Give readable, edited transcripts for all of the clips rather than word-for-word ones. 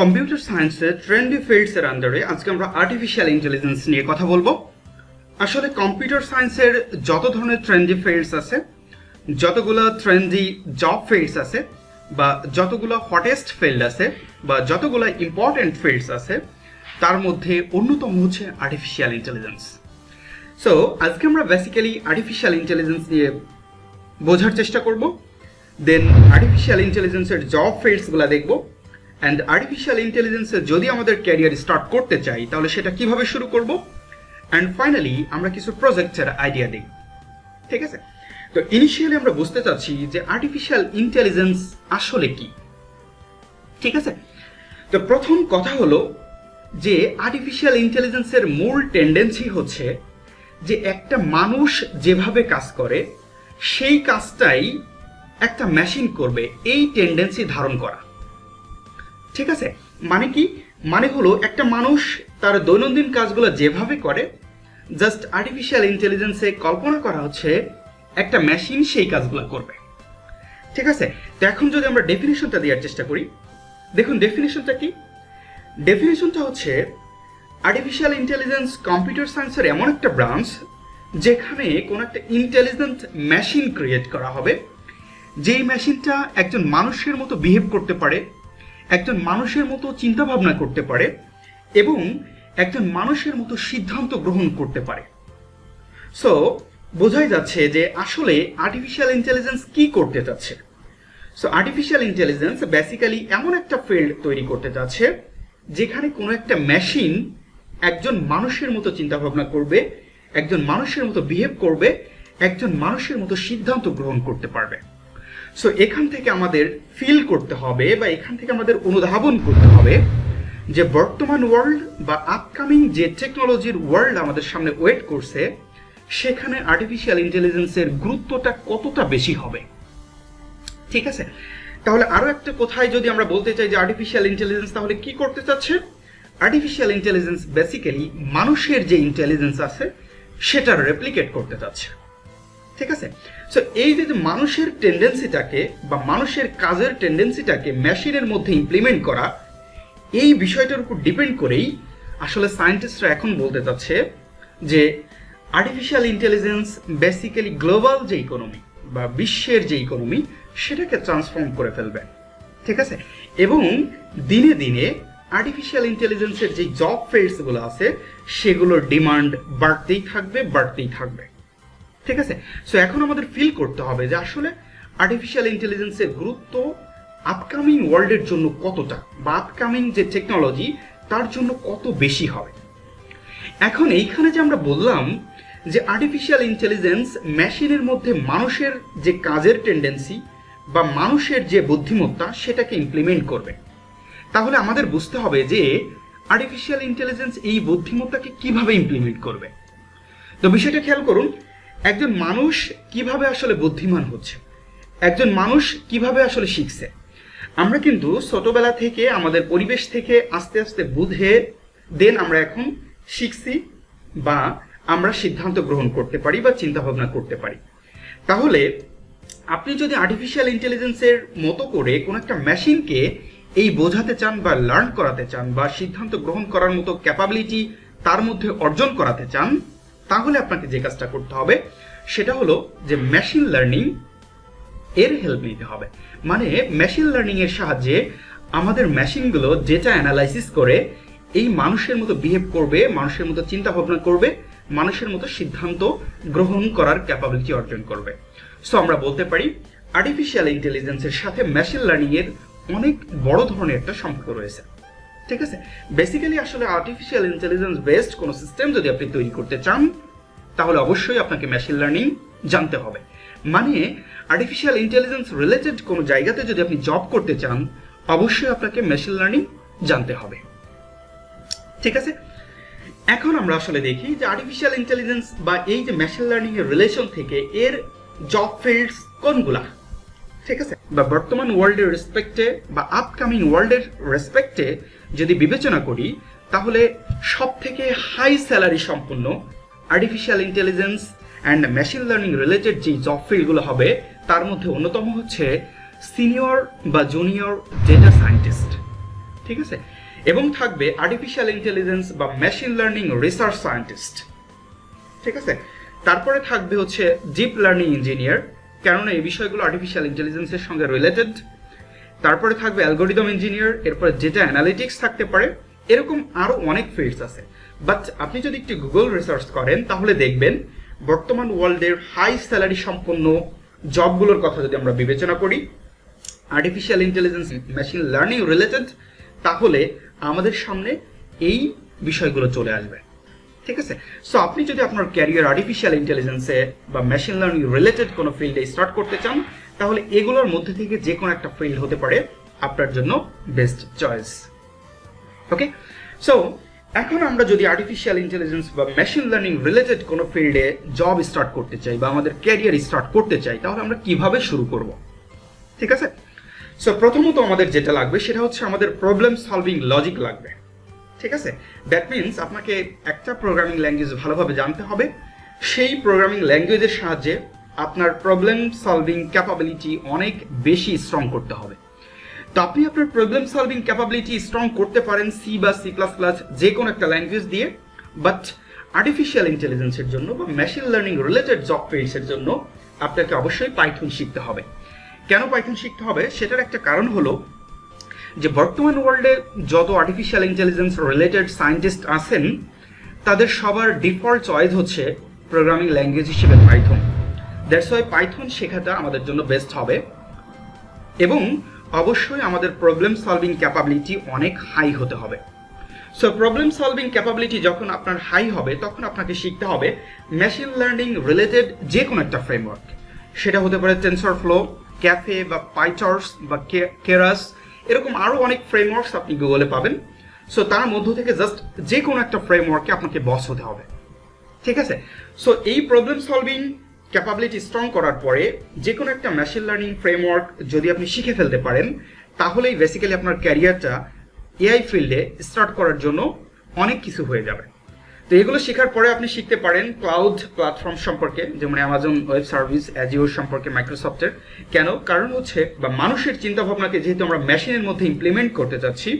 Computer সায়েন্সের trendy ফিল্ডসের আন্ডারে আজকে আমরা আর্টিফিশিয়াল ইন্টেলিজেন্স নিয়ে কথা বলবো। আসলে কম্পিউটার সায়েন্সের যত ধরনের ট্রেন্ডি ফিল্ডস আছে, যতগুলো ট্রেন্ডি জব ফিল্ডস আছে, বা যতগুলো হটেস্ট ফিল্ড আছে, বা যতগুলো ইম্পর্টেন্ট ফিল্ডস আছে, তার মধ্যে অন্যতম হচ্ছে আর্টিফিশিয়াল ইন্টেলিজেন্স। সো আজকে আমরা বেসিক্যালি আর্টিফিশিয়াল ইন্টেলিজেন্স নিয়ে বোঝার চেষ্টা করব, দেন আর্টিফিশিয়াল ইন্টেলিজেন্সের জব ফিল্ডসগুলো দেখব, অ্যান্ড আর্টিফিশিয়াল ইন্টেলিজেন্সে যদি আমাদের ক্যারিয়ার স্টার্ট করতে চাই তাহলে সেটা কিভাবে শুরু করব, অ্যান্ড ফাইনালি আমরা কিছু প্রজেক্টের আইডিয়া দিই। ঠিক আছে, তো ইনিশিয়ালি আমরা বুঝতে চাচ্ছি যে আর্টিফিশিয়াল ইন্টেলিজেন্স আসলে কি। ঠিক আছে, তো প্রথম কথা হলো যে আর্টিফিশিয়াল ইন্টেলিজেন্সের মূল টেন্ডেন্সি হচ্ছে যে একটা মানুষ যেভাবে কাজ করে সেই কাজটাই একটা মেশিন করবে, এই টেন্ডেন্সি ধারণ করা। ঠিক আছে, মানে কি? মানে হলো একটা মানুষ তার দৈনন্দিন কাজগুলো যেভাবে করে, জাস্ট আর্টিফিশিয়াল ইন্টেলিজেন্সে কল্পনা করা হচ্ছে একটা মেশিন সেই কাজগুলো করবে। ঠিক আছে, তো এখন যদি আমরা ডেফিনেশনটা দেওয়ার চেষ্টা করি, দেখুন ডেফিনেশনটা কি। ডেফিনেশনটা হচ্ছে আর্টিফিশিয়াল ইন্টেলিজেন্স কম্পিউটার সায়েন্সের এমন একটা ব্রাঞ্চ যেখানে কোনো একটা ইন্টেলিজেন্ট মেশিন ক্রিয়েট করা হবে, যেই মেশিনটা একজন মানুষের মতো বিহেভ করতে পারে, একজন মানুষের মতো চিন্তা ভাবনা করতে পারে, এবং একজন মানুষের মতো সিদ্ধান্ত গ্রহণ করতে পারে। সো বোঝাই যাচ্ছে যে আসলে আর্টিফিশিয়াল ইন্টেলিজেন্স কি করতে চাচ্ছে। সো আর্টিফিশিয়াল ইন্টেলিজেন্স বেসিক্যালি এমন একটা ফিল্ড তৈরি করতে চাচ্ছে যেখানে কোনো একটা মেশিন একজন মানুষের মতো চিন্তা ভাবনা করবে, একজন মানুষের মতো বিহেভ করবে, একজন মানুষের মতো সিদ্ধান্ত গ্রহণ করতে পারবে। সো এখান থেকে আমাদের ফিল করতে হবে বা এখান থেকে আমাদের অনুধাবন করতে হবে যে বর্তমান ওয়ার্ল্ড বা আপকামিং যে টেকনোলজির ওয়ার্ল্ড আমাদের সামনে ওয়েট করছে, সেখানে আর্টিফিশিয়াল ইন্টেলিজেন্সের গুরুত্বটা কতটা বেশি হবে। ঠিক আছে, তাহলে আরো একটা কথায় যদি আমরা বলতে চাই যে আর্টিফিশিয়াল ইন্টেলিজেন্স তাহলে কি করতে চাচ্ছে, আর্টিফিশিয়াল ইন্টেলিজেন্স বেসিক্যালি মানুষের যে ইন্টেলিজেন্স আছে সেটা রেপ্লিকেট করতে চাচ্ছে। ঠিক আছে, সো এই যে মানুষের টেন্ডেন্সিটাকে বা মানুষের কাজের টেন্ডেন্সিটাকে মেশিনের মধ্যে ইমপ্লিমেন্ট করা, এই বিষয়টার উপর ডিপেন্ড করেই আসলে সায়েন্টিস্টরা এখন বলতে চাচ্ছে যে আর্টিফিশিয়াল ইন্টেলিজেন্স বেসিক্যালি গ্লোবাল যে ইকোনমি বা বিশ্বের যে ইকোনমি সেটাকে ট্রান্সফর্ম করে ফেলবে। ঠিক আছে, এবং দিনে দিনে আর্টিফিশিয়াল ইন্টেলিজেন্সের যে জব ফিল্ডসগুলো আছে সেগুলোর ডিমান্ড বাড়তেই থাকবে। ঠিক আছে, সো এখন আমাদের ফিল করতে হবে যে আসলে আর্টিফিশিয়াল ইন্টেলিজেন্সের গুরুত্ব আপকামিং ওয়ার্ল্ডের জন্য কতটা, বা আপকামিং যে টেকনোলজি তার জন্য কত বেশি হবে। এখন এইখানে যে আমরা বললাম যে আর্টিফিশিয়াল ইন্টেলিজেন্স মেশিনের মধ্যে মানুষের যে কাজের টেন্ডেন্সি বা মানুষের যে বুদ্ধিমত্তা সেটাকে ইমপ্লিমেন্ট করবে, তাহলে আমাদের বুঝতে হবে যে আর্টিফিশিয়াল ইন্টেলিজেন্স এই বুদ্ধিমত্তাকে কিভাবে ইমপ্লিমেন্ট করবে। তো বিষয়টা খেয়াল করুন, একজন মানুষ কিভাবে আসলে বুদ্ধিমান হচ্ছে, একজন মানুষ কিভাবে আসলে শিখছে। আমরা কিন্তু ছোটবেলা থেকে আমাদের পরিবেশ থেকে আস্তে আস্তে বুঝে দেন আমরা এখন শিখছি বা আমরা সিদ্ধান্ত গ্রহণ করতে পারি বা চিন্তা ভাবনা করতে পারি। তাহলে আপনি যদি আর্টিফিশিয়াল ইন্টেলিজেন্সের মতো করে কোনো একটা মেশিনকে এই বোঝাতে চান বা লার্ন করাতে চান বা সিদ্ধান্ত গ্রহণ করার মতো ক্যাপাবিলিটি তার মধ্যে অর্জন করাতে চান, তাহলে আপনাকে যে কাজটা করতে হবে সেটা হলো যে মেশিন লার্নিং এর হেল্প নিতে হবে। মানে মেশিন লার্নিং এর সাহায্যে আমাদের মেশিনগুলো ডেটা অ্যানালাইসিস করে এই মানুষের মতো বিহেভ করবে, মানুষের মতো চিন্তা ভাবনা করবে, মানুষের মতো সিদ্ধান্ত গ্রহণ করার ক্যাপাবিলিটি অর্জন করবে। সো আমরা বলতে পারি আর্টিফিশিয়াল ইন্টেলিজেন্সের সাথে মেশিন লার্নিং এর অনেক বড় ধরনের একটা সম্পর্ক রয়েছে। ঠিক আছে, বেসিক্যালি আসলে আর্টিফিশিয়াল ইন্টেলিজেন্স বেসড কোনো সিস্টেম যদি আপনি তৈরি করতে চান তাহলে অবশ্যই আপনাকে মেশিন লার্নিং জানতে হবে। মানে আর্টিফিশিয়াল ইন্টেলিজেন্স রিলেটেড কোনো জায়গাতে যদি আপনি জব করতে চান অবশ্যই আপনাকে মেশিন লার্নিং জানতে হবে। ঠিক আছে, এখন আমরা আসলে দেখি যে আর্টিফিশিয়াল ইন্টেলিজেন্স বা এই যে মেশিন লার্নিং এর রিলেশন থেকে এর জব ফিল্ডস কোনগুলা। ঠিক আছে, বা বর্তমান ওয়ার্ল্ডের রেসপেক্টে বা আপকামিং ওয়ার্ল্ডের রেসপেক্টে যদি বিবেচনা করি তাহলে সব থেকে হাই স্যালারি সম্পন্ন artificial intelligence and machine learning related যে জব ফিল্ডগুলো হবে তার মধ্যে অন্যতম হচ্ছে সিনিয়র বা জুনিয়র ডেটা সায়েন্টিস্ট। ঠিক আছে, এবং থাকবে আর্টিফিশিয়াল ইন্টেলিজেন্স বা মেশিন লার্নিং রিসার্চ সায়েন্টিস্ট, ঠিক আছে। তারপরে থাকবে হচ্ছে ডিপ লার্নিং ইঞ্জিনিয়ার, কেননা এই বিষয়গুলো আর্টিফিশিয়াল ইন্টেলিজেন্সের সঙ্গে রিলেটেড। তারপরে থাকবে অ্যালগোরিদম ইঞ্জিনিয়ার, এরপরে ডেটা অ্যানালিটিক্স থাকতে পারে, এরকম আরো অনেক ফিল্ডস আছে। বাট আপনি যদি একটু গুগল রিসার্চ করেন তাহলে দেখবেন বর্তমান ওয়ার্ল্ডের হাই স্যালারি সম্পন্ন জবগুলোর কথা যদি আমরা বিবেচনা করি artificial intelligence machine learning related, তাহলে আমাদের সামনে এই বিষয়গুলো চলে আসবে, ঠিক আছে। সো আপনি যদি আপনার ক্যারিয়ার আর্টিফিশিয়াল ইন্টেলিজেন্সে বা মেশিন লার্নিং রিলেটেড কোনো ফিল্ডে স্টার্ট করতে চান, তাহলে এগুলোর মধ্যে থেকে যে কোনো একটা ফিল্ড হতে পারে আপনার জন্য বেস্ট চয়েস। ওকে, সো এখন আমরা যদি আর্টিফিশিয়াল ইন্টেলিজেন্স বা মেশিন লার্নিং রিলেটেড কোনো ফিল্ডে জব স্টার্ট করতে চাই বা আমাদের ক্যারিয়ার স্টার্ট করতে চাই, তাহলে আমরা কিভাবে শুরু করব, ঠিক আছে। সো প্রথমত আমাদের যেটা লাগবে সেটা হচ্ছে আমাদের প্রবলেম সলভিং লজিক লাগবে, ঠিক আছে। দ্যাট মিনস আপনাকে একটা প্রোগ্রামিং ল্যাঙ্গুয়েজ ভালোভাবে জানতে হবে, সেই প্রোগ্রামিং ল্যাঙ্গুয়েজের সাহায্যে আপনার প্রবলেম সলভিং ক্যাপাবিলিটি অনেক বেশি স্ট্রং করতে হবে। তো আপনি আপনার প্রবলেম সলভিং ক্যাপাবিলিটি স্ট্রং করতে পারেন সি বা সি প্লাস প্লাস যে কোনো একটা ল্যাঙ্গুয়েজ দিয়ে, বাট আর্টিফিশিয়াল ইন্টেলিজেন্সের জন্য বা মেশিন লার্নিং রিলেটেড জব ফিল্ডসের জন্য আপনাকে অবশ্যই পাইথন শিখতে হবে। কেন পাইথন শিখতে হবে সেটার একটা কারণ হলো যে বর্তমান ওয়ার্ল্ডে যত আর্টিফিশিয়াল ইন্টেলিজেন্স রিলেটেড সায়েন্টিস্ট আছেন তাদের সবার ডিফল্ট চয়েস হচ্ছে প্রোগ্রামিং ল্যাঙ্গুয়েজ হিসেবে পাইথন। দ্যাটস ওয়াই পাইথন শেখাটা আমাদের জন্য বেস্ট হবে, এবং অবশ্যই আমাদের প্রবলেম সলভিং ক্যাপাবিলিটি অনেক হাই হতে হবে। সো প্রবলেম সলভিং ক্যাপাবিলিটি যখন আপনার হাই হবে তখন আপনাকে শিখতে হবে মেশিন লার্নিং রিলেটেড যে কোনো একটা ফ্রেমওয়ার্ক, সেটা হতে পারে টেনসরফ্লো, ক্যাফে বা পাইটর্স বা কেরাস, এরকম আরো অনেক ফ্রেমওয়ার্কস আপনি গুগলে পাবেন। সো তার মধ্য থেকে জাস্ট যে কোনো একটা ফ্রেমওয়ার্কে আপনাকে বস হতে হবে, ঠিক আছে। সো এই প্রবলেম সলভিং ক্যাপাবিলিটি স্ট্রং করার পরে যে কোনো একটা মেশিন লার্নিং ফ্রেমওয়ার্ক যদি আপনি শিখে ফেলতে পারেন, তাহলেই বেসিক্যালি আপনার ক্যারিয়ারটা এআই ফিল্ডে স্টার্ট করার জন্য অনেক কিছু হয়ে যাবে। তো এগুলো শেখার পরে আপনি শিখতে পারেন ক্লাউড প্ল্যাটফর্ম সম্পর্কে, যেমন অ্যামাজন ওয়েব সার্ভিস, অ্যাজিওর সম্পর্কে, মাইক্রোসফটের। কেন? কারণ হচ্ছে বা মানুষের চিন্তা ভাবনাকে যেহেতু আমরা মেশিনের মধ্যে ইমপ্লিমেন্ট করতে চাচ্ছি,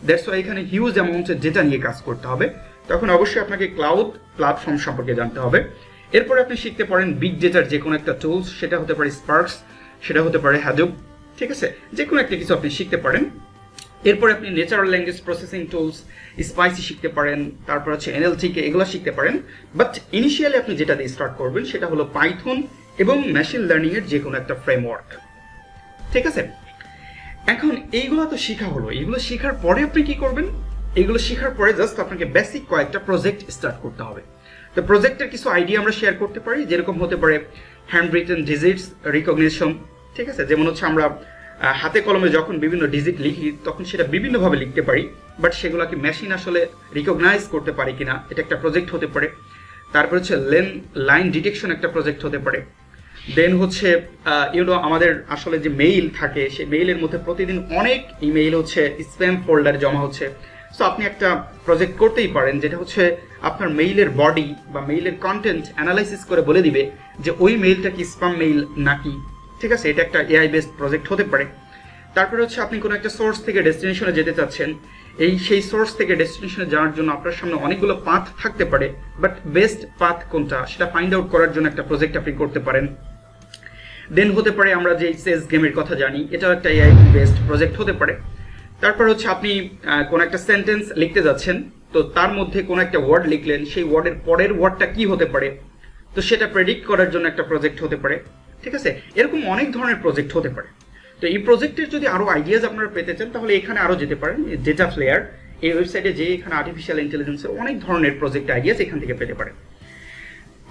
দ্যাটস ওয়াই এখানে হিউজ অ্যামাউন্টের ডেটা নিয়ে কাজ করতে হবে, তখন অবশ্যই আপনাকে ক্লাউড প্ল্যাটফর্ম সম্পর্কে জানতে হবে। এরপরে আপনি শিখতে পারেন বিগ ডেটার যে কোনো একটা টুলস, সেটা হতে পারে স্পার্কস, সেটা হতে পারে হ্যাডুপ, ঠিক আছে, যে কোনো একটা কিছু আপনি শিখতে পারেন। এরপরে আপনি natural language processing tools, spicy শিখতে পারেন, তারপর হচ্ছে এনএলটিকে, এগুলো শিখতে পারেন। বাট ইনিশিয়ালি আপনি যেটা দিয়ে স্টার্ট করবেন সেটা হলো পাইথন এবং মেশিন লার্নিং এর যে কোনো একটা ফ্রেমওয়ার্ক, ঠিক আছে। এখন এইগুলো তো শেখা হলো, এইগুলো শেখার পরে আপনি কি করবেন? এইগুলো শেখার পরে জাস্ট আপনাকে বেসিক কয়েকটা প্রজেক্ট স্টার্ট করতে হবে। তো প্রজেক্টের কিছু আইডিয়া আমরা শেয়ার করতে পারি, যেরকম হতে পারে হ্যান্ড রিটেন ডিজিটস রিকগনিশন, ঠিক আছে। যেমন হচ্ছে আমরা হাতে কলমে যখন বিভিন্ন ডিজিট লিখি তখন সেটা বিভিন্নভাবে লিখতে পারি, বাট সেগুলোকে মেশিন আসলে রিকগনাইজ করতে পারে কিনা, এটা একটা প্রজেক্ট হতে পারে। তারপর হচ্ছে লাইন ডিটেকশন একটা প্রজেক্ট হতে পারে। দেন হচ্ছে আমাদের আসলে যে মেইল থাকে সেই মেইলের মধ্যে প্রতিদিন অনেক ইমেইল হচ্ছে স্প্যাম ফোল্ডারে জমা হচ্ছে। সো আপনি একটা প্রজেক্ট করতেই পারেন যেটা হচ্ছে আপনার মেইলের বডি বা মেইলের কন্টেন্ট অ্যানালাইসিস করে বলে দিবে যে ওই মেইলটা কি স্প্যাম মেইল নাকি, ঠিক আছে। এটা একটা এআই বেসড প্রজেক্ট হতে পারে। তারপরে হচ্ছে আপনি কোনো একটা সোর্স থেকে ডেস্টিনেশনে যেতে চাচ্ছেন, সেই সোর্স থেকে ডেস্টিনেশনে যাওয়ার জন্য আপনার সামনে অনেকগুলো পাথ থাকতে পারে, বাট বেস্ট পাথ কোনটা সেটা ফাইন্ড আউট করার জন্য একটা প্রজেক্ট আপনি করতে পারেন। দেন হতে পারে আমরা যে চেস গেমের কথা জানি, এটাও একটা এআই বেসড প্রজেক্ট হতে পারে। তারপর হচ্ছে আপনি কোন একটা সেন্টেন্স লিখতে যাচ্ছেন, তো তার মধ্যে কোন একটা ওয়ার্ড লিখলেন, সেই ওয়ার্ডের পরের ওয়ার্ডটা কি হতে পারে, তো সেটা প্রেডিক্ট করার জন্য একটা প্রজেক্ট হতে পারে, ঠিক আছে। এরকম অনেক ধরনের প্রজেক্ট হতে পারে। তো এই প্রজেক্টের যদি আরো আইডিয়াজ আপনারা পেতে চান তাহলে এখানে আরো যেতে পারেন, ডেটা ফ্লেয়ার এই ওয়েবসাইটে, যে এখানে আর্টিফিশিয়াল ইন্টেলিজেন্সের অনেক ধরনের প্রজেক্ট আইডিয়াস এখান থেকে পেতে পারেন।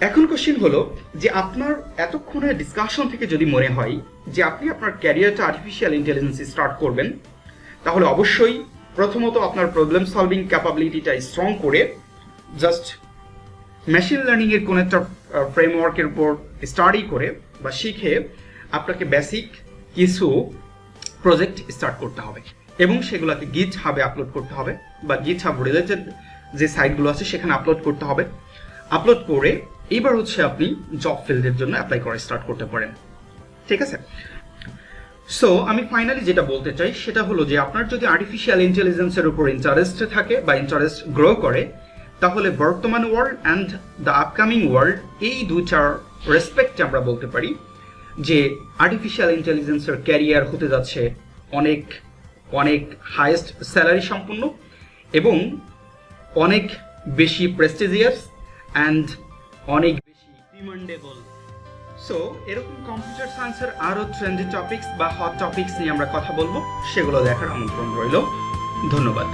এখন কোশ্চেন হলো যে আপনার এতক্ষণের ডিসকাশন থেকে যদি মনে হয় যে আপনি আপনার ক্যারিয়ারটা আর্টিফিশিয়াল ইন্টেলিজেন্স স্টার্ট করবেন, তাহলে অবশ্যই প্রথমত আপনার প্রবলেম সলভিং ক্যাপাবিলিটিটা স্ট্রং করে জাস্ট মেশিন লার্নিং এর কোন একটা ফ্রেমওয়ার্কের উপর স্টাডি করে বা শিখে আপনাকে বেসিক কিছু প্রজেক্ট স্টার্ট করতে হবে এবং সেগুলোকে গিট হাবে আপলোড করতে হবে বা গিট হাব রিলেটেড যে সাইটগুলো আছে সেখানে আপলোড করতে হবে। আপলোড করে এবার হচ্ছে আপনি জব ফিল্ডের জন্য অ্যাপ্লাই করা স্টার্ট করতে পারেন, ঠিক আছে। সো আমি ফাইনালি যেটা বলতে চাই সেটা হলো যে আপনার যদি আর্টিফিশিয়াল ইন্টেলিজেন্সের উপর ইন্টারেস্ট থাকে বা ইন্টারেস্ট গ্রো করে, তাহলে বর্তমান world and the upcoming world, এই দুইটার রেসপেক্টে আমরা বলতে পারি যে আর্টিফিশিয়াল ইন্টেলিজেন্সের ক্যারিয়ার হতে যাচ্ছে অনেক অনেক হাইয়েস্ট স্যালারি সম্পন্ন এবং অনেক বেশি প্রেস্টিজিয়াস অ্যান্ড অনেক বেশি ডিমান্ডেবল। সো এরকম কম্পিউটার সায়েন্সের আরও ট্রেন্ডি টপিকস বা হট টপিকস নিয়ে আমরা কথা বলবো, সেগুলো দেখার আমন্ত্রণ রইল। ধন্যবাদ।